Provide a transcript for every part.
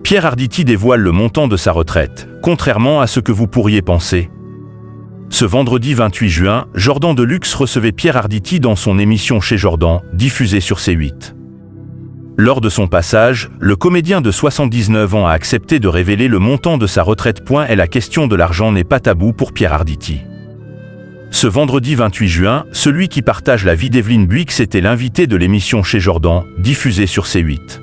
Pierre Arditi dévoile le montant de sa retraite, contrairement à ce que vous pourriez penser. Ce vendredi 28 juin, Jordan Deluxe recevait Pierre Arditi dans son émission Chez Jordan, diffusée sur C8. Lors de son passage, le comédien de 79 ans a accepté de révéler le montant de sa retraite. Et la question de l'argent n'est pas tabou pour Pierre Arditi. Ce vendredi 28 juin, celui qui partage la vie d'Evelyne Buix était l'invité de l'émission Chez Jordan, diffusée sur C8.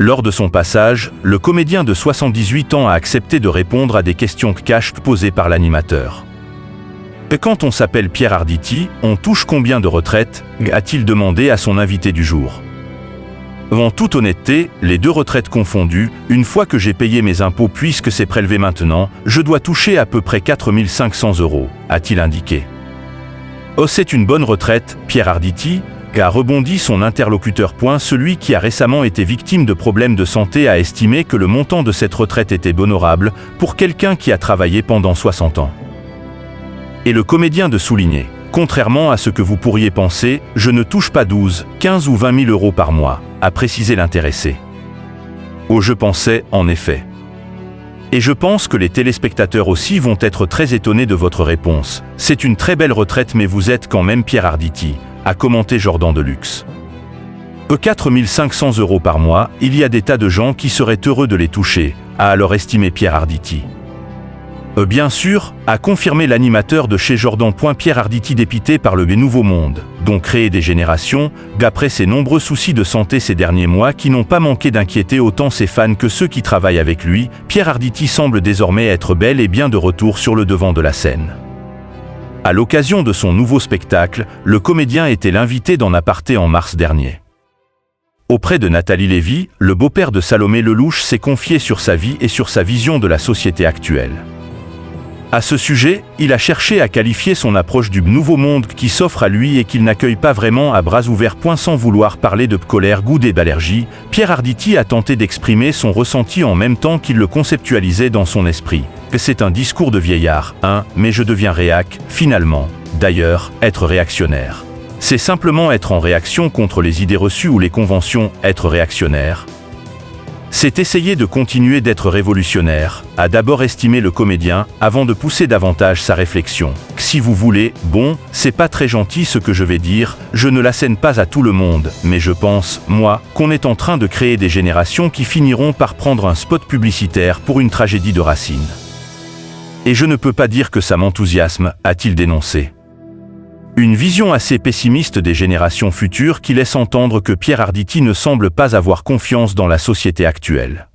Lors de son passage, le comédien de 78 ans a accepté de répondre à des questions cash posées par l'animateur. Et quand on s'appelle Pierre Arditi, on touche combien de retraites ? A-t-il demandé à son invité du jour. En toute honnêteté, les deux retraites confondues, une fois que j'ai payé mes impôts puisque c'est prélevé maintenant, je dois toucher à peu près 4 500 €, a-t-il indiqué. Oh, c'est une bonne retraite, Pierre Arditi, a rebondi son interlocuteur. Celui qui a récemment été victime de problèmes de santé a estimé que le montant de cette retraite était honorable pour quelqu'un qui a travaillé pendant 60 ans. Et le comédien de souligner. Contrairement à ce que vous pourriez penser, je ne touche pas 12, 15 ou 20 000 € par mois, a précisé l'intéressé. Oh, je pensais, en effet. Et je pense que les téléspectateurs aussi vont être très étonnés de votre réponse. C'est une très belle retraite, mais vous êtes quand même Pierre Arditi, a commenté Jordan Deluxe. 4 500 € par mois, il y a des tas de gens qui seraient heureux de les toucher, a alors estimé Pierre Arditi. Bien sûr, a confirmé l'animateur de Chez Jordan. Pierre Arditi dépité par le Nouveau Monde, dont créer des générations, d'après ses nombreux soucis de santé ces derniers mois qui n'ont pas manqué d'inquiéter autant ses fans que ceux qui travaillent avec lui, Pierre Arditi semble désormais être bel et bien de retour sur le devant de la scène. À l'occasion de son nouveau spectacle, le comédien était l'invité d'En Aparté en mars dernier. Auprès de Nathalie Lévy, le beau-père de Salomé Lelouch s'est confié sur sa vie et sur sa vision de la société actuelle. À ce sujet, il a cherché à qualifier son approche du nouveau monde qui s'offre à lui et qu'il n'accueille pas vraiment à bras ouverts. Sans vouloir parler de colère ou d'allergie, Pierre Arditi a tenté d'exprimer son ressenti en même temps qu'il le conceptualisait dans son esprit. C'est un discours de vieillard, mais je deviens réac, finalement. D'ailleurs, être réactionnaire. C'est simplement être en réaction contre les idées reçues ou les conventions, être réactionnaire. C'est essayer de continuer d'être révolutionnaire, a d'abord estimé le comédien, avant de pousser davantage sa réflexion. Si vous voulez, bon, c'est pas très gentil ce que je vais dire, je ne l'assène pas à tout le monde, mais je pense, moi, qu'on est en train de créer des générations qui finiront par prendre un spot publicitaire pour une tragédie de Racine. Et je ne peux pas dire que ça m'enthousiasme, a-t-il dénoncé. Une vision assez pessimiste des générations futures qui laisse entendre que Pierre Arditi ne semble pas avoir confiance dans la société actuelle.